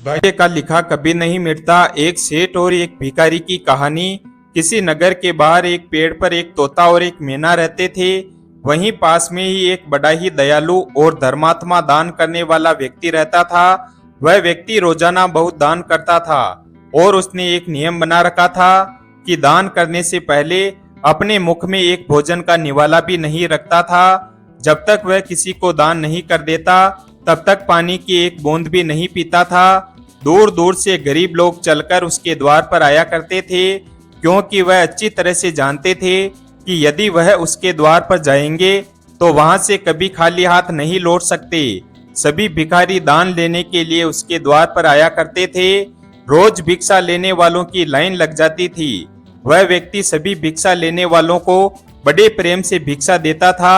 भाग्य का लिखा कभी नहीं मिटता। एक सेठ और एक भिखारी की कहानी। किसी नगर के बाहर एक पेड़ पर एक तोता और एक मैना रहते थे। वहीं पास में ही एक बड़ा ही दयालु और धर्मात्मा दान करने वाला व्यक्ति रहता था। वह व्यक्ति रोजाना बहुत दान करता था और उसने एक नियम बना रखा था कि दान करने से पहले अपने मुख में एक भोजन का निवाला भी नहीं रखता था। जब तक वह किसी को दान नहीं कर देता तब तक पानी की एक बूंद भी नहीं पीता था। दूर दूर से गरीब लोग चलकर उसके द्वार पर आया करते थे, क्योंकि वह अच्छी तरह से जानते थे कि यदि वह उसके द्वार पर जाएंगे तो वहां से कभी खाली हाथ नहीं लौट सकते। सभी भिखारी दान लेने के लिए उसके द्वार पर आया करते थे। रोज भिक्षा लेने वालों की लाइन लग जाती थी। वह व्यक्ति सभी भिक्षा लेने वालों को बड़े प्रेम से भिक्षा देता था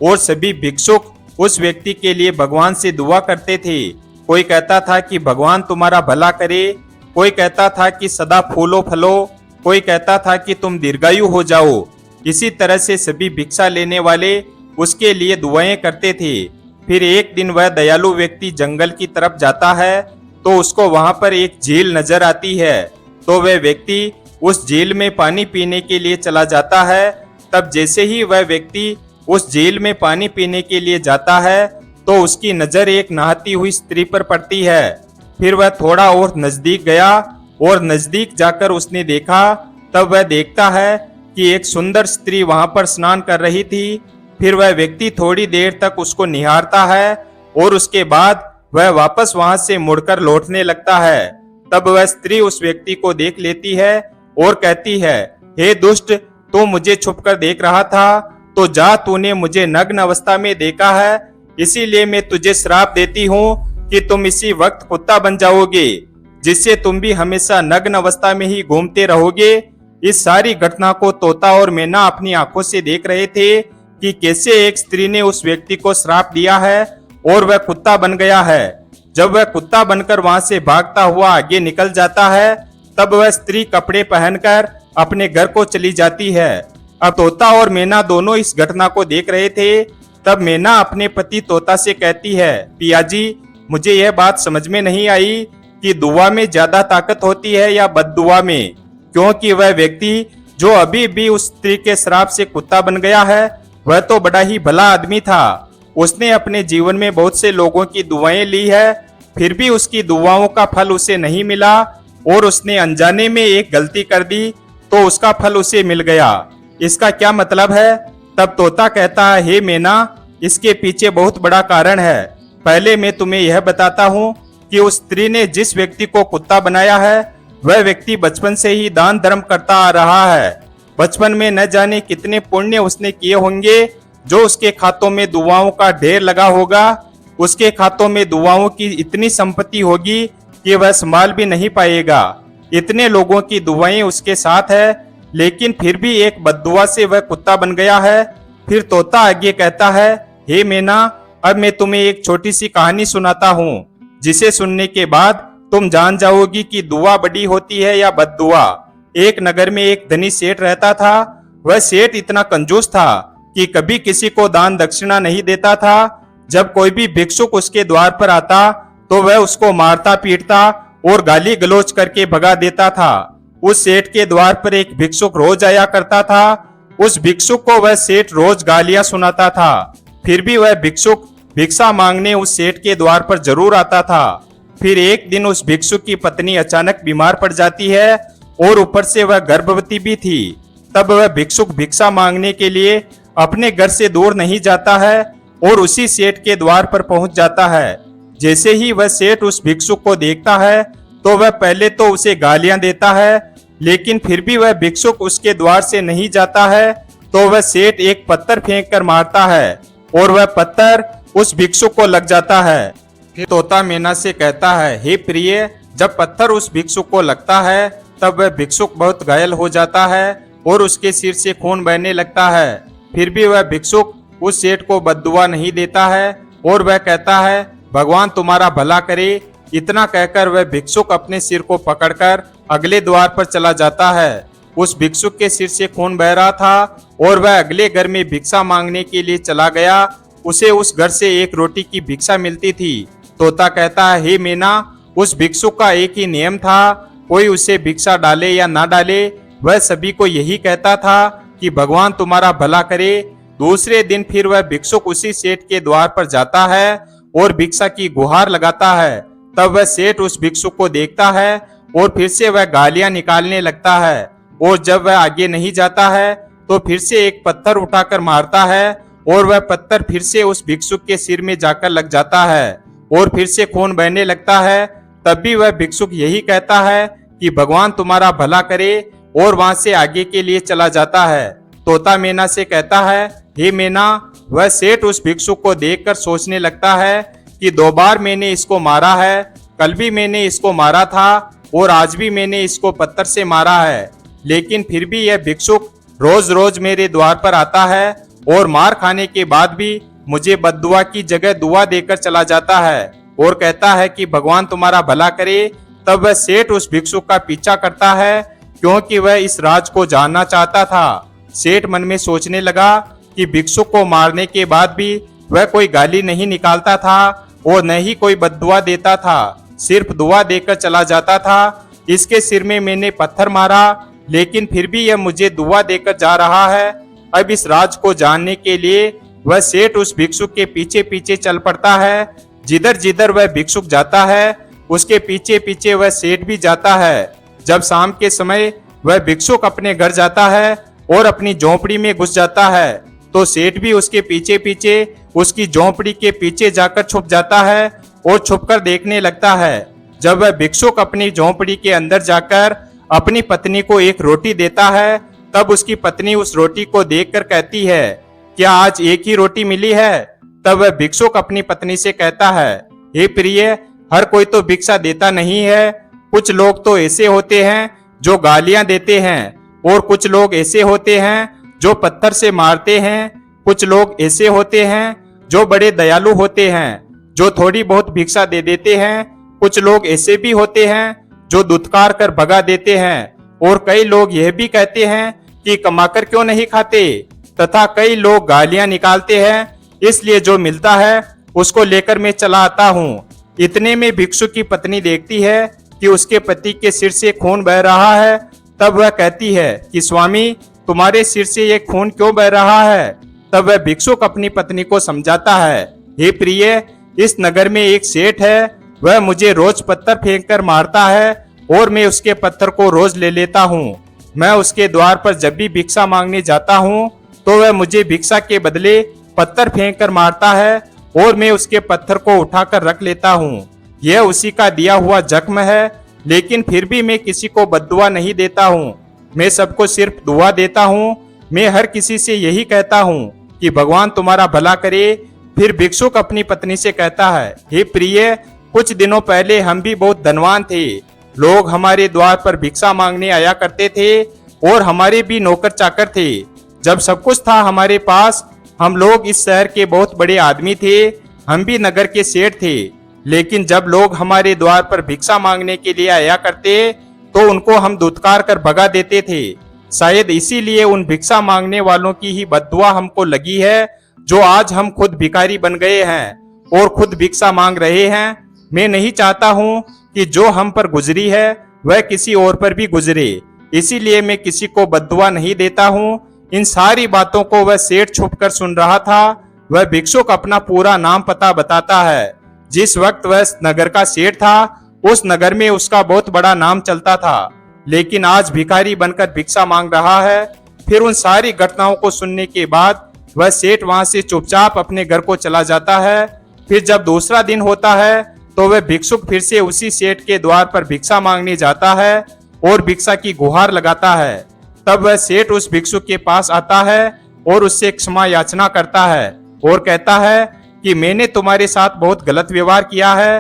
और सभी भिक्षुक उस व्यक्ति के लिए भगवान से दुआ करते थे। कोई कहता था कि भगवान तुम्हारा भला करे, कोई कहता था कि सदा फूलो फलो, कोई कहता था कि तुम दीर्घायु हो जाओ। इसी तरह से सभी भिक्षा लेने वाले उसके लिए दुआएं करते थे। फिर एक दिन वह दयालु व्यक्ति जंगल की तरफ जाता है तो उसको वहां पर एक झील नजर आती है। तो वह व्यक्ति उस झील में पानी पीने के लिए चला जाता है। तब जैसे ही वह व्यक्ति उस झील में पानी पीने के लिए जाता है तो उसकी नजर एक नहाती हुई स्त्री पर पड़ती है। फिर वह थोड़ा और नजदीक गया और नजदीक जाकर उसने देखा। तब वह देखता है कि एक सुंदर स्त्री वहां पर स्नान कर रही थी। फिर वह व्यक्ति थोड़ी देर तक उसको निहारता है और उसके बाद वह वापस वहां से मुड़कर लौटने लगता है। तब वह स्त्री उस व्यक्ति को देख लेती है और कहती है, हे दुष्ट, तू मुझे छुपकर देख रहा था तो जा, तूने मुझे नग्न अवस्था में देखा है, इसीलिए मैं तुझे श्राप देती हूँ कि तुम इसी वक्त कुत्ता बन जाओगे, जिससे तुम भी हमेशा नग्न अवस्था में ही घूमते रहोगे। इस सारी घटना को तोता और मैना अपनी आंखों से देख रहे थे कि कैसे एक स्त्री ने उस व्यक्ति को श्राप दिया है और वह कुत्ता बन गया है। जब वह कुत्ता बनकर वहां से भागता हुआ आगे निकल जाता है तब वह स्त्री कपड़े पहनकर अपने घर को चली जाती है। अब तोता और मैना दोनों इस घटना को देख रहे थे। तब मैना अपने पति तोता से कहती है, पियाजी, मुझे यह बात समझ में नहीं आई कि दुआ में ज्यादा ताकत होती है या बद्दुआ में, क्योंकि वह व्यक्ति जो अभी भी उस स्त्री के श्राप से कुत्ता बन गया है वह तो बड़ा ही भला आदमी था। उसने अपने जीवन में बहुत से लोगों की दुआएं ली है, फिर भी उसकी दुआओं का फल उसे नहीं मिला और उसने अनजाने में एक गलती कर दी तो उसका फल उसे मिल गया। इसका क्या मतलब है? तब तोता कहता है, हे मैना, इसके पीछे बहुत बड़ा कारण है। पहले मैं तुम्हें यह बताता हूँ कि उस स्त्री ने जिस व्यक्ति को कुत्ता बनाया है वह व्यक्ति बचपन से ही दान धर्म करता आ रहा है। बचपन में न जाने कितने पुण्य उसने किए होंगे जो उसके खातों में दुआओं का ढेर लगा होगा। उसके खातों में दुआओं की इतनी संपत्ति होगी कि वह संभाल भी नहीं पाएगा। इतने लोगों की दुआएं उसके साथ है, लेकिन फिर भी एक बद्दुआ से वह कुत्ता बन गया है। फिर तोता आगे कहता है, हे मैना, अब मैं तुम्हें एक छोटी सी कहानी सुनाता हूँ, जिसे सुनने के बाद तुम जान जाओगी कि दुआ बड़ी होती है या बद्दुआ। एक नगर में एक धनी सेठ रहता था। वह सेठ इतना कंजूस था कि कभी किसी को दान दक्षिणा नहीं देता था। जब कोई भी भिक्षुक उसके द्वार पर आता तो वह उसको मारता पीटता और गाली गलौज करके भगा देता था। उस सेठ के द्वार पर एक भिक्षुक रोज आया करता था। उस भिक्षुक को वह सेठ रोज गालियां सुनाता था, फिर भी वह भिक्षुक भिक्षा मांगने उस सेठ के द्वार पर जरूर आता था। फिर एक दिन उस भिक्षुक की पत्नी अचानक बीमार पड़ जाती है और ऊपर से वह गर्भवती भी थी। तब वह भिक्षुक भिक्षा मांगने के लिए अपने घर से दूर नहीं जाता है और उसी सेठ के द्वार पर पहुंच जाता है। जैसे ही वह सेठ उस भिक्षुक को देखता है तो वह पहले तो उसे गालियां देता है, लेकिन फिर भी वह भिक्षुक उसके द्वार से नहीं जाता है। तो वह सेठ एक पत्थर फेंक कर मारता है और वह पत्थर उस भिक्षुक को लग जाता है। फिर तोता मैना से कहता है, हे प्रिय, जब पत्थर उस भिक्षुक को लगता है तब वह भिक्षुक बहुत घायल हो जाता है और उसके सिर से खून बहने लगता है। फिर भी वह भिक्षुक उस सेठ को बद्दुआ नहीं देता है और वह कहता है, भगवान तुम्हारा भला करे। इतना कहकर वह भिक्षुक अपने सिर को पकड़कर अगले द्वार पर चला जाता है। उस भिक्षुक के सिर से खून बह रहा था और वह अगले घर में भिक्षा मांगने के लिए चला गया। उसे उस घर से एक रोटी की भिक्षा मिलती थी। तोता कहता है, हे मीना, उस भिक्षुक का एक ही नियम था, कोई उसे भिक्षा डाले या ना डाले, वह सभी को यही कहता था कि भगवान तुम्हारा भला करे। दूसरे दिन फिर वह भिक्षुक उसी सेठ के द्वार पर जाता है और भिक्षा की गुहार लगाता है। तब वह सेठ उस भिक्षुक को देखता है और फिर से वह गालियां निकालने लगता है, और जब वह आगे नहीं जाता है तो फिर से एक पत्थर उठाकर मारता है और वह पत्थर फिर से उस भिक्षुक के सिर में जाकर लग जाता है और फिर से खून बहने लगता है। तब भी वह भिक्षुक यही कहता है कि भगवान तुम्हारा भला करे, और वहां से आगे के लिए चला जाता है। तोता मैना से कहता है, हे मैना। वह सेठ उस भिक्षुक को देखकर सोचने लगता है कि 2 बार मैंने इसको मारा है, कल भी मैंने इसको मारा था और आज भी मैंने इसको पत्थर से मारा है, लेकिन फिर भी यह भिक्षुक रोज रोज मेरे द्वार पर आता है और मार खाने के बाद भी मुझे बद्दुआ की जगह दुआ देकर चला जाता है और कहता है कि भगवान तुम्हारा भला करे। तब वह सेठ उस भिक्षुक का पीछा करता है, क्योंकि वह इस राज को जानना चाहता था। सेठ मन में सोचने लगा कि भिक्षुक को मारने के बाद भी वह कोई गाली नहीं निकालता था और न ही कोई बद्दुआ देता था, सिर्फ दुआ देकर चला जाता था। इसके सिर में मैंने पत्थर मारा, लेकिन फिर भी यह मुझे दुआ देकर जा रहा है। अब इस राज को जानने के लिए वह सेठ उस भिक्षुक के पीछे पीछे चल पड़ता है। जिधर जिधर वह भिक्षुक जाता है उसके पीछे पीछे वह सेठ भी जाता है। जब शाम के समय वह भिक्षुक अपने घर जाता है और अपनी झोंपड़ी में घुस जाता है, तो सेठ भी उसके पीछे पीछे उसकी झोंपड़ी के पीछे जाकर छुप जाता है और छुपकर देखने लगता है। जब वह भिक्षुक अपनी झोंपड़ी के अंदर जाकर अपनी पत्नी को एक रोटी देता है, तब उसकी पत्नी उस रोटी को देखकर कहती है, क्या आज एक ही रोटी मिली है? तब वह भिक्षुक अपनी पत्नी से कहता है, हे प्रिय, हर कोई तो भिक्षा देता नहीं है। कुछ लोग तो ऐसे होते हैं जो गालियां देते हैं, और कुछ लोग ऐसे होते हैं जो पत्थर से मारते हैं। कुछ लोग ऐसे होते हैं जो बड़े दयालु होते हैं, जो थोड़ी बहुत भिक्षा दे देते हैं। कुछ लोग ऐसे भी होते हैं जो दुत्कार कर भगा देते हैं, और कई लोग यह भी कहते हैं कि कमाकर क्यों नहीं खाते, तथा कई लोग गालियां निकालते हैं, इसलिए जो मिलता है उसको लेकर मैं चला आता हूँ। इतने में भिक्षुक की पत्नी देखती है कि उसके पति के सिर से खून बह रहा है। तब वह कहती है कि स्वामी, तुम्हारे सिर से ये खून क्यों बह रहा है? तब वह भिक्षुक अपनी पत्नी को समझाता है, हे प्रिय, इस नगर में एक सेठ है, वह मुझे रोज पत्थर फेंक कर मारता है और मैं उसके पत्थर को रोज ले लेता हूँ। मैं उसके द्वार पर जब भी भिक्षा मांगने जाता हूँ तो वह मुझे भिक्षा के बदले पत्थर फेंक कर मारता है और मैं उसके पत्थर को उठाकर रख लेता हूँ। यह उसी का दिया हुआ जख्म है, लेकिन फिर भी मैं किसी को बद्दुआ नहीं देता हूँ, मैं सबको सिर्फ दुआ देता हूँ। मैं हर किसी से यही कहता हूँ कि भगवान तुम्हारा भला करे। फिर भिक्षुक अपनी पत्नी से कहता है, हे प्रिय, कुछ दिनों पहले हम भी बहुत धनवान थे। लोग हमारे द्वार पर भिक्षा मांगने आया करते थे और हमारे भी नौकर चाकर थे। जब सब कुछ था हमारे पास, हम लोग इस शहर के बहुत बड़े आदमी थे, हम भी नगर के सेठ थे। लेकिन जब लोग हमारे द्वार पर भिक्षा मांगने के लिए आया करते तो उनको हम दुत्कार कर भगा देते थे। शायद इसीलिए उन भिक्षा मांगने वालों की ही बद्दुआ हमको लगी है, जो आज हम खुद भिखारी बन गए हैं और खुद भिक्षा मांग रहे हैं। मैं नहीं चाहता हूँ कि जो हम पर गुजरी है वह किसी और पर भी गुजरे, इसीलिए मैं किसी को बद्दुआ नहीं देता हूँ। इन सारी बातों को वह सेठ छुपकर सुन रहा था। वह भिक्षुक अपना पूरा नाम पता बताता है। जिस वक्त वह नगर का सेठ था, उस नगर में उसका बहुत बड़ा नाम चलता था, लेकिन आज भिखारी बनकर भिक्षा मांग रहा है। फिर उन सारी घटनाओं को सुनने के बाद वह सेठ वहां से चुपचाप अपने घर को चला जाता है। फिर जब दूसरा दिन होता है तो वह भिक्षुक फिर से उसी सेठ के द्वार पर भिक्षा मांगने जाता है और भिक्षा की गुहार लगाता है। तब वह सेठ उस भिक्षुक के पास आता है और उससे क्षमा याचना करता है और कहता है कि मैंने तुम्हारे साथ बहुत गलत व्यवहार किया है।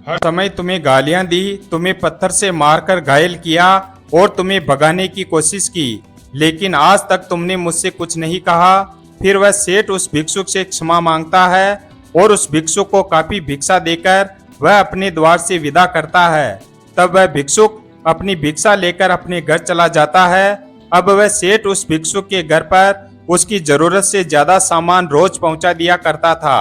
हर समय तुम्हें गालियां दी, तुम्हें पत्थर से मारकर घायल किया और तुम्हें भगाने की कोशिश की, लेकिन आज तक तुमने मुझसे कुछ नहीं कहा। फिर वह सेठ उस भिक्षुक से क्षमा मांगता है और उस भिक्षुक को काफी भिक्षा देकर वह अपने द्वार से विदा करता है। तब वह भिक्षुक अपनी भिक्षा लेकर अपने घर चला जाता है। अब वह सेठ उस भिक्षुक के घर पर उसकी जरूरत से ज्यादा सामान रोज पहुंचा दिया करता था।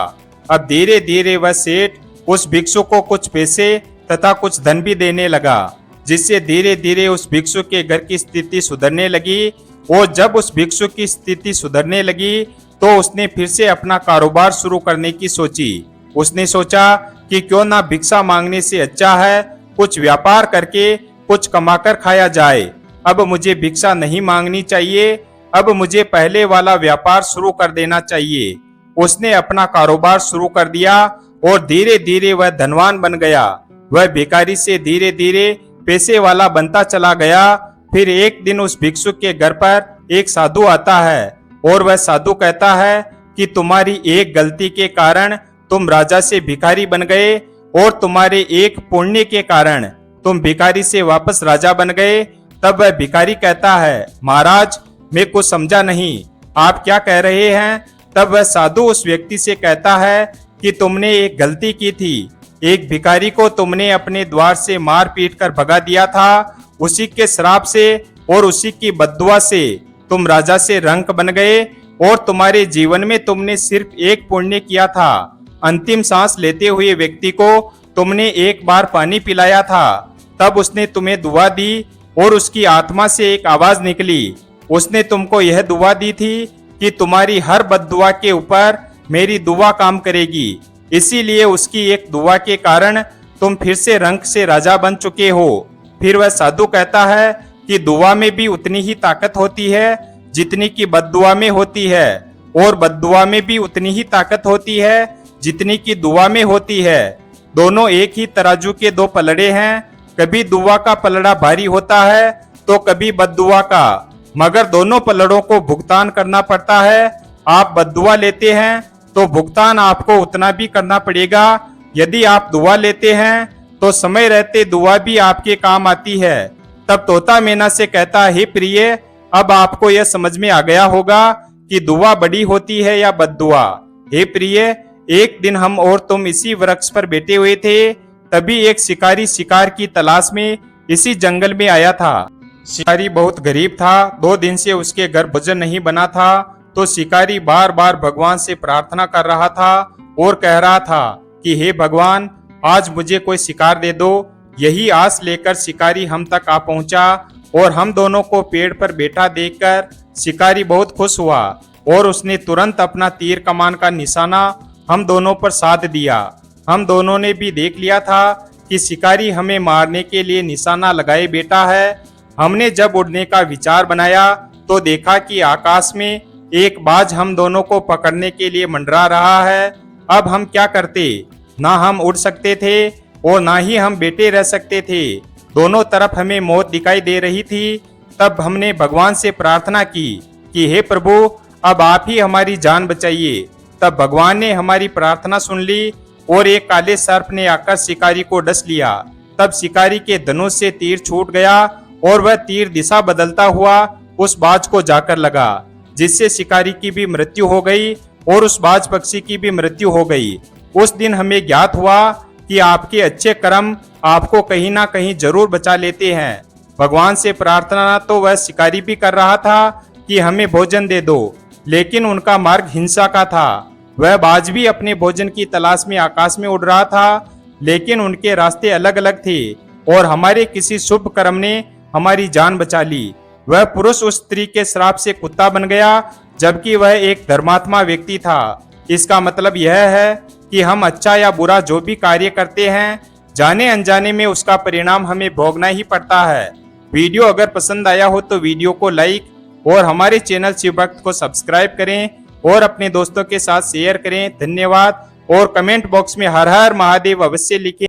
अब धीरे धीरे वह सेठ उस भिक्षुक को कुछ पैसे तथा कुछ धन भी देने लगा, जिससे धीरे धीरे उस भिक्षु के घर की स्थिति सुधरने लगी। और जब उस भिक्षु की स्थिति सुधरने लगी तो उसने फिर से अपना कारोबार शुरू करने की सोची। उसने सोचा कि क्यों ना भिक्षा मांगने से अच्छा है कुछ व्यापार करके कुछ कमाकर खाया जाए। अब मुझे भिक्षा नहीं मांगनी चाहिए, अब मुझे पहले वाला व्यापार शुरू कर देना चाहिए। उसने अपना कारोबार शुरू कर दिया और धीरे धीरे वह धनवान बन गया। वह भिखारी से धीरे धीरे पैसे वाला बनता चला गया। फिर एक दिन उस भिक्षु के घर पर एक साधु आता है और वह साधु कहता है कि तुम्हारी एक गलती के कारण तुम राजा से भिखारी बन गए और तुम्हारे एक पुण्य के कारण तुम भिखारी से वापस राजा बन गए। तब वह भिखारी कहता है, महाराज मैं कुछ समझा नहीं, आप क्या कह रहे हैं? तब वह साधु उस व्यक्ति से कहता है कि तुमने एक गलती की थी, एक भिखारी को तुमने अपने द्वार से मार पीट कर भगा दिया था। उसी के श्राप से और उसी की बद्दुआ से तुम राजा से रंक बन गए और तुम्हारे जीवन में तुमने सिर्फ एक पुण्य किया था। अंतिम सांस लेते हुए व्यक्ति को तुमने एक बार पानी पिलाया था, तब उसने तुम्हें दुआ दी और उसकी आत्मा से एक आवाज निकली। उसने तुमको यह दुआ दी थी कि तुम्हारी हर बद्दुआ के ऊपर मेरी दुआ काम करेगी। इसीलिए उसकी एक दुआ के कारण तुम फिर से रंक से राजा बन चुके हो। फिर वह साधु कहता है कि दुआ में भी उतनी ही ताकत होती है जितनी की बद्दुआ में होती है, और बद्दुआ में भी उतनी ही ताकत होती है जितनी की दुआ में होती है। दोनों एक ही तराजू के दो पलड़े हैं, कभी दुआ का पलड़ा भारी होता है तो कभी बद्दुआ का, मगर दोनों पलड़ों को भुगतान करना पड़ता है। आप बद्दुआ लेते हैं तो भुगतान आपको उतना भी करना पड़ेगा। यदि आप दुआ लेते हैं तो समय रहते दुआ भी आपके काम आती है। तब तोता मैना से कहता, हे प्रिय, अब आपको यह समझ में आ गया होगा कि दुआ बड़ी होती है या बद्दुआ। हे प्रिय, एक दिन हम और तुम इसी वृक्ष पर बैठे हुए थे, तभी एक शिकारी शिकार की तलाश में इसी जंगल में आया था। शिकारी बहुत गरीब था, 2 दिन से उसके घर भोजन नहीं बना था। तो शिकारी बार बार भगवान से प्रार्थना कर रहा था और कह रहा था कि हे भगवान, आज मुझे कोई शिकार दे दो। यही आस लेकर शिकारी हम तक आ पहुंचा और हम दोनों को पेड़ पर बैठा देखकर शिकारी बहुत खुश हुआ और उसने तुरंत अपना तीर कमान का निशाना हम दोनों पर साध दिया। हम दोनों ने भी देख लिया था कि शिकारी हमें मारने के लिए निशाना लगाए बैठा है। हमने जब उड़ने का विचार बनाया तो देखा कि आकाश में एक बाज हम दोनों को पकड़ने के लिए मंडरा रहा है। अब हम क्या करते? ना हम उड़ सकते थे और ना ही हम बैठे रह सकते थे। दोनों तरफ हमें मौत दिखाई दे रही थी। तब हमने भगवान से प्रार्थना की कि हे प्रभु, अब आप ही हमारी जान बचाइए। तब भगवान ने हमारी प्रार्थना सुन ली और एक काले सर्प ने आकर शिकारी को डस लिया। तब शिकारी के धनुष से तीर छूट गया और वह तीर दिशा बदलता हुआ उस बाज को जाकर लगा, जिससे शिकारी की भी मृत्यु हो गई और उस बाज पक्षी की भी मृत्यु हो गई। उस दिन हमें ज्ञात हुआ कि आपके अच्छे कर्म आपको कहीं ना कहीं जरूर बचा लेते हैं। भगवान से प्रार्थना तो वह शिकारी भी कर रहा था कि हमें भोजन दे दो, लेकिन उनका मार्ग हिंसा का था। वह बाज भी अपने भोजन की तलाश में आकाश में उड़ रहा था, लेकिन उनके रास्ते अलग अलग थे और हमारे किसी शुभ कर्म ने हमारी जान बचा ली। वह पुरुष उस स्त्री के श्राप से कुत्ता बन गया, जबकि वह एक धर्मात्मा व्यक्ति था। इसका मतलब यह है कि हम अच्छा या बुरा जो भी कार्य करते हैं, जाने अनजाने में उसका परिणाम हमें भोगना ही पड़ता है। वीडियो अगर पसंद आया हो तो वीडियो को लाइक और हमारे चैनल शिव भक्त को सब्सक्राइब करें और अपने दोस्तों के साथ शेयर करें। धन्यवाद। और कमेंट बॉक्स में हर हर महादेव अवश्य लिखें।